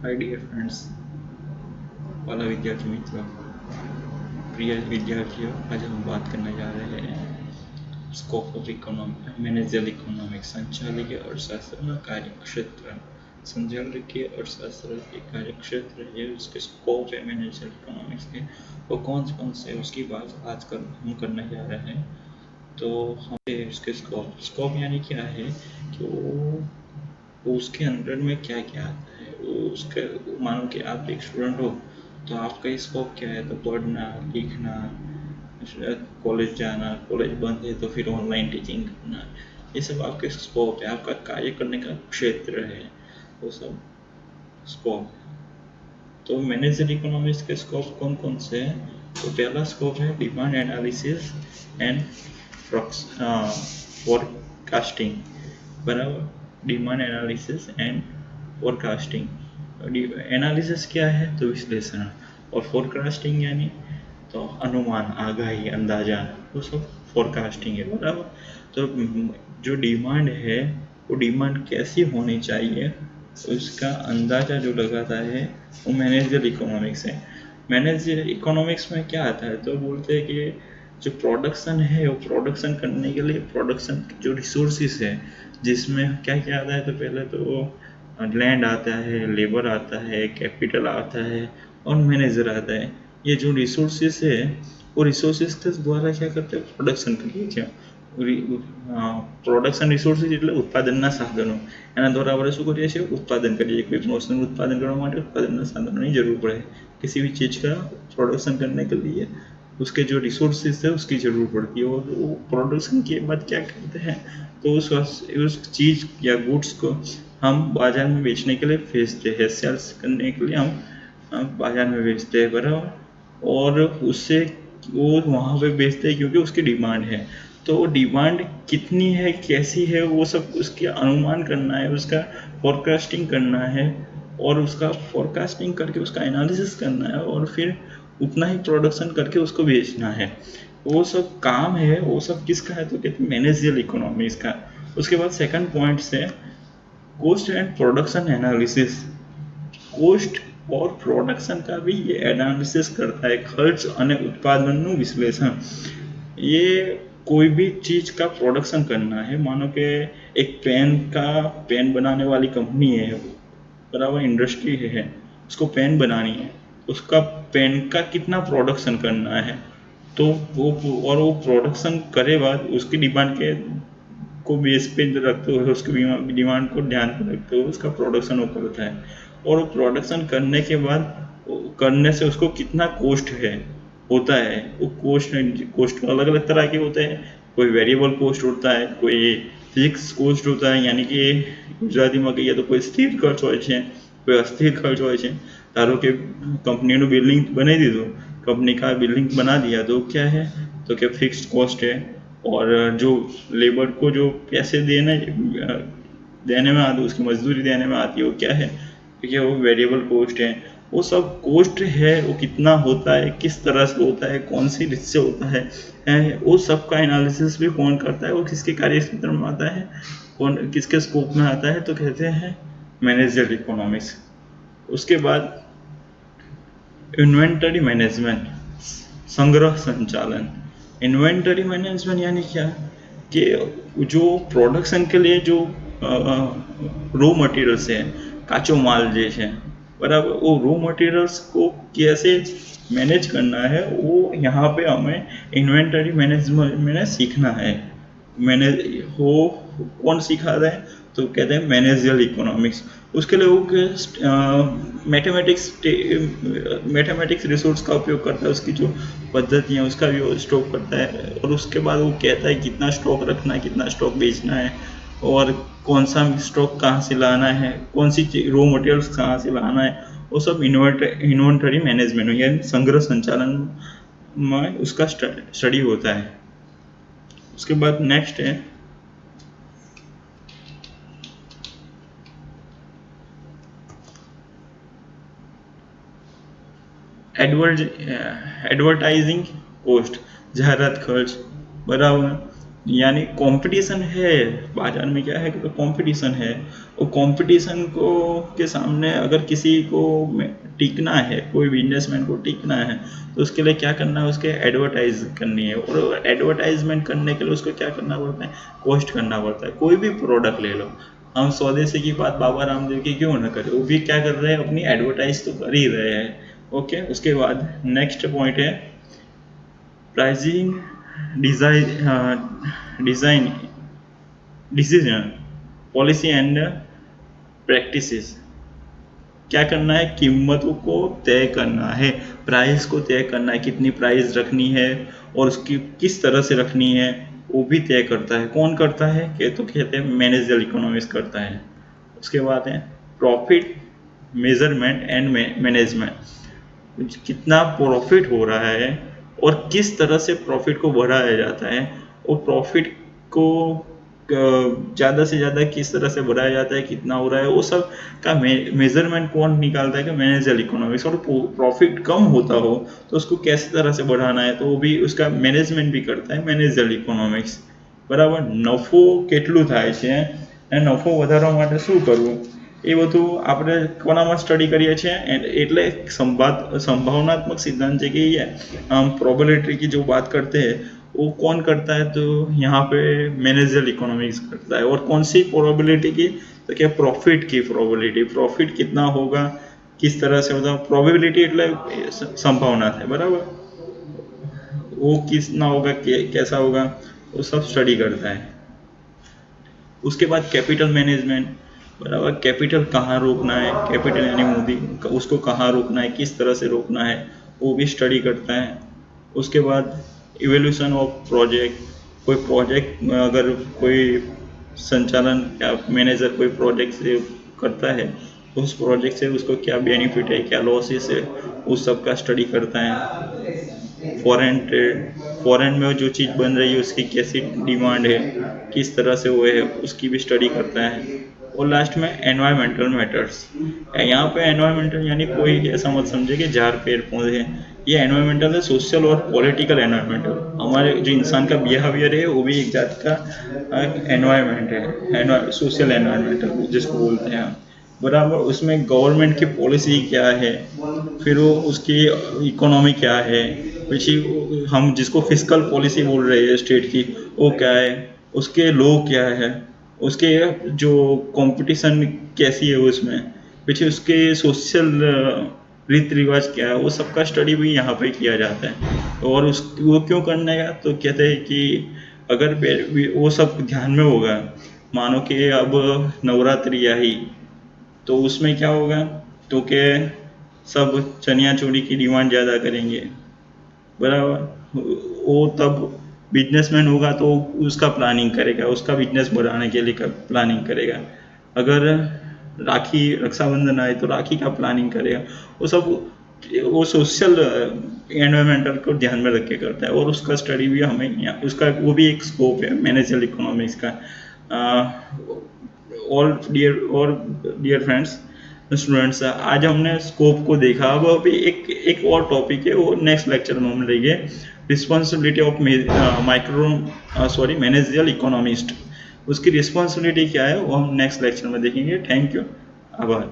Hi dear friends, वाला विद्यार्थी मित्रों, प्रिय विद्यार्थियों, आज हम बात करने जा रहे हैं scope of economic managerial economics, संचालकीय अर्थशास्त्र का कार्यक्षेत्र। संचालकीय अर्थशास्त्र के कार्यक्षेत्र है, उसके स्कोप है मैनेजरियल इकोनॉमिक्स के, वो कौन से उसकी बात आजकल हम करने जा रहे हैं। तो हम उसके स्कोप यानी क्या है कि वो उसके अंडर में क्या क्या आता है। वो उसके मानो कि आप एक स्टूडेंट हो तो आपका स्कोप क्या है, तो पढ़ना लिखना, कॉलेज जाना, कॉलेज बंद है तो फिर ऑनलाइन टीचिंग करना, ये सब आपके स्कोप है, आपका कार्य करने का क्षेत्र है, वो सब स्कोप है। तो मैनेजर इकोनॉमिक्स के स्कोप कौन कौन से हैं? तो पहला स्कोप है डिमांड एनालिसिस एंड फोरकास्टिंग, बराबर। Demand analysis and forecasting. Analysis क्या है? तो विश्लेषण। और फोरकास्टिंग यानी तो अनुमान, आगाही, अंदाजा, वो सब फोरकास्टिंग है, बराबर। तो जो डिमांड है वो डिमांड कैसी होनी चाहिए, उसका अंदाजा जो लगाता है वो मैनेजर इकोनॉमिक्स है। मैनेजर इकोनॉमिक्स में क्या आता है, तो बोलते हैं कि जो प्रोडक्शन है वो प्रोडक्शन करने के लिए प्रोडक्शन जो रिसोर्सेस है, जिसमें क्या क्या आता है, तो पहले तो लैंड आता है, लेबर आता है, कैपिटल आता है और मैनेजर आता है। ये जो रिसोर्सेस है वो रिसोर्सेस के द्वारा क्या करते हैं, પ્રોડક્શન કરીએ છીએ। પ્રોડક્શન રિસોર્સિસ એટલે ઉત્પાદનના સાધનો, એના દ્વારા આપણે શું કરીએ છીએ, ઉત્પાદન કરીએ। કોઈ વસ્તુનું ઉત્પાદન કરવા માટે ઉત્પાદનના સાધનોની જરૂર પડે। किसी भी चीज़ का प्रोडक्शन करने के लिए उसके जो रिसोर्सेज है उसकी ज़रूर पड़ती है। और वो प्रोडक्शन के बाद क्या करते हैं, तो उस चीज़ या गुड्स को हम बाज़ार में बेचने के लिए भेजते हैं, सेल्स करने के लिए हम बाज़ार में बेचते हैं, बराबर। और उससे वो वहाँ पे बेचते हैं क्योंकि उसकी डिमांड है। तो वो डिमांड कितनी है, कैसी है, वो सब उसके अनुमान करना है, उसका फोरकास्टिंग करना है, और उसका फोरकास्टिंग करके उसका एनालिसिस करना है, और फिर उतना ही प्रोडक्शन करके उसको बेचना है। वो सब काम है, वो सब किसका है, तो कहते हैं मैनेजरियल इकोनॉमिक्स का। उसके बाद सेकंड पॉइंट से cost and production analysis. Cost और प्रोडक्शन का भी ये एनालिसिस करता है, खर्च અને ઉત્પાદનનું વિશ્લેષણ। ये कोई भी चीज़ का प्रोडक्शन करना है, मानो कि एक पेन बनाने वाली कंपनी है, बराबर, इंडस्ट्री है, उसको पेन बनानी है, उसका पेन का कितना प्रोडक्शन करना है, तो वो प्रोडक्शन करे बाद उसकी डिमांड के को बेस पे रखते हुए, उसकी डिमांड को ध्यान में रखते हुए उसका प्रोडक्शन वो करता है। और वो प्रोडक्शन करने के बाद करने से उसको कितना कॉस्ट है होता है, वो कोस्ट अलग अलग तरह के होते हैं। कोई वेरिएबल कोस्ट होता है, कोई फिक्स कोस्ट होता है, यानी कि ગુજરાતીમાં કહીએ તો કોઈ સ્થિર ખર્ચ હોય છે, કોઈ અસ્થિર ખર્ચ હોય છે। ધારો કે કંપનીનું બિલ્ડિંગ બનાવી દીધું, कंपनी का बिल्डिंग बना दिया, तो क्या है, तो क्या फिक्स्ड कॉस्ट है। और जो लेबर को जो पैसे देने में आते, उसकी मजदूरी देने में आती है, वो क्या है, क्योंकि वो वेरिएबल कोस्ट है। वो सब कोस्ट है, वो कितना होता है, किस तरह से होता है, कौन सी रीत से होता है, वो सब का एनालिसिस भी कौन करता है, वो किसके कार्य क्षेत्र में आता है, कौन किसके स्कोप में आता है, तो कहते हैं मैनेजरियल इकोनॉमिक्स। उसके बाद इन्वेंटरी मैनेजमेंट, संग्रह संचालन। इन्वेंटरी मैनेजमेंट यानी क्या, कि जो प्रोडक्शन के लिए जो रॉ मटेरियल्स है, काचो माल जे है, बराबर, वो रॉ मटेरियल्स को कैसे मैनेज करना है, वो यहाँ पे हमें इन्वेंटरी मैनेजमेंट में सीखना है। वो कौन सिखाता है, तो कहते हैं मैनेजरियल इकोनॉमिक्स। उसके लिए वो मैथमेटिक्स रिसोर्स का उपयोग करता है, उसकी जो पद्धतियाँ उसका भी वो स्टॉक करता है। और उसके बाद वो कहता है कितना स्टॉक रखना है, कितना स्टॉक बेचना है, और कौन सा स्टॉक कहाँ से लाना है, कौन सी रॉ मटेरियल्स कहाँ से लाना है, वो सब इन्वेंटरी मैनेजमेंट यानी संग्रह संचालन में उसका स्टडी होता है। उसके बाद नेक्स्ट है एडवर्टाइजिंग कोस्ट, जाहिरात खर्च, बराबर। यानी कंपटीशन है बाजार में, क्या है कि कंपटीशन है, और कंपटीशन को के सामने अगर किसी को टिकना है, कोई बिजनेसमैन को टिकना है, तो उसके लिए क्या करना है, उसके एडवर्टाइज करनी है, और एडवर्टाइजमेंट करने के लिए उसको क्या करना पड़ता है, कॉस्ट करना पड़ता है। कोई भी प्रोडक्ट ले लो, हम स्वदेशी की बात बाबा रामदेव की क्यों ना करें, वो भी क्या कर रहे हैं, अपनी एडवर्टाइज तो कर ही रहे हैं। ओके, उसके बाद नेक्स्ट पॉइंट है pricing design decision policy and practices. क्या करना है, कीमतों को तय करना है, प्राइस को तय करना है, कितनी प्राइस रखनी है और उसकी किस तरह से रखनी है, वो भी तय करता है। कौन करता है, तो कहते हैं मैनेजर इकोनॉमिक्स करता है। उसके बाद है प्रॉफिट मेजरमेंट एंड मैनेजमेंट, कितना प्रॉफिट हो रहा है और किस तरह से प्रॉफिट को बढ़ाया जाता है, और प्रॉफिट को ज़्यादा से ज़्यादा किस तरह से बढ़ाया जाता है, कितना हो रहा है, वो सब का मेजरमेंट कौन निकालता है, कि मैनेजर इकोनॉमिक्स। और प्रॉफिट कम होता हो तो उसको कैसे तरह से बढ़ाना है, तो वो भी उसका मैनेजमेंट भी करता है मैनेजर इकोनॉमिक्स। बराबर। नफो કેટલું થાય છે અને નફો વધારવા માટે શું કરવું, એ બધું આપણે કોનામાં સ્ટડી કરીએ છીએ, એટલે संभावनात्मक सिद्धांत की हम प्रोबेबिलिटी की जो बात करते हैं वो कौन करता है, तो यहाँ पे मैनेजर इकोनॉमिक्स करता है। और कौन सी प्रोबेबिलिटी की, तो क्या प्रॉफिट की प्रोबेबिलिटी, प्रॉफिट कितना होगा, किस तरह से होगा, प्रोबेबिलिटी એટલે संभावना है, बराबर, वो कितना होगा, कैसा होगा, वो सब स्टडी करता है। उसके बाद कैपिटल मैनेजमेंट, बराबर, कैपिटल कहाँ रोकना है, कैपिटल यानी मोदी, उसको कहाँ रोकना है, किस तरह से रोकना है, वो भी स्टडी करता है। उसके बाद इवोल्यूशन ऑफ प्रोजेक्ट, कोई प्रोजेक्ट अगर कोई संचालन या मैनेजर कोई प्रोजेक्ट से करता है, उस प्रोजेक्ट से उसको क्या बेनिफिट है, क्या लॉसेस है, उस सब का स्टडी करता है। फॉरेन ट्रेड, फॉरेन में जो चीज़ बन रही है उसकी कैसी डिमांड है, किस तरह से वो है, उसकी भी स्टडी करता है। और लास्ट में एनवायरमेंटल मैटर्स, यहाँ पे एनवायरमेंटल यानी कोई ऐसा मत समझे कि झाड़ पेड़ पौधे हैं, ये एनवायरमेंटल है सोशल और पॉलिटिकल एनवायरमेंटल। हमारे जो इंसान का बिहेवियर है वो भी एक जात का एनवायरमेंट है, सोशल एनवायरमेंटल जिसको बोलते हैं, बराबर। उसमें गवर्नमेंट की पॉलिसी क्या है, फिर वो उसकी इकोनॉमी क्या है, फिर हम जिसको फिस्कल पॉलिसी बोल रहे हैं स्टेट की, वो क्या है, उसके लोग क्या है, उसके जो कंपटीशन कैसी है उसमें, पीछे उसके सोशल रीति रिवाज क्या है, वो सबका स्टडी भी यहाँ पे किया जाता है। और वो क्यों करने का, तो कहते हैं कि अगर वो सब ध्यान में होगा, मानो कि अब नवरात्रि आई तो उसमें क्या होगा, तो कि सब चनिया चोली की डिमांड ज़्यादा करेंगे, बराबर। वो तब बिजनेसमैन होगा तो उसका प्लानिंग करेगा, उसका बिजनेस बढ़ाने के लिए प्लानिंग करेगा। अगर राखी रक्षाबंधन आए तो राखी का प्लानिंग करेगा, वो सब वो सोशल एनवायरमेंटल को ध्यान में रख के करता है। और उसका स्टडी भी हमें उसका वो भी एक स्कोप है मैनेजर इकोनॉमिक्स का। और डियर फ्रेंड्स स्टूडेंट्स, आज हमने स्कोप को देखा। अब अभी एक और टॉपिक है, वो नेक्स्ट लेक्चर में हम लेंगे, रिस्पॉन्सिबिलिटी ऑफ मैनेजरियल इकोनॉमिस्ट। उसकी रिस्पॉन्सिबिलिटी क्या है वो हम नेक्स्ट लेक्चर में देखेंगे। थैंक यू, आभार।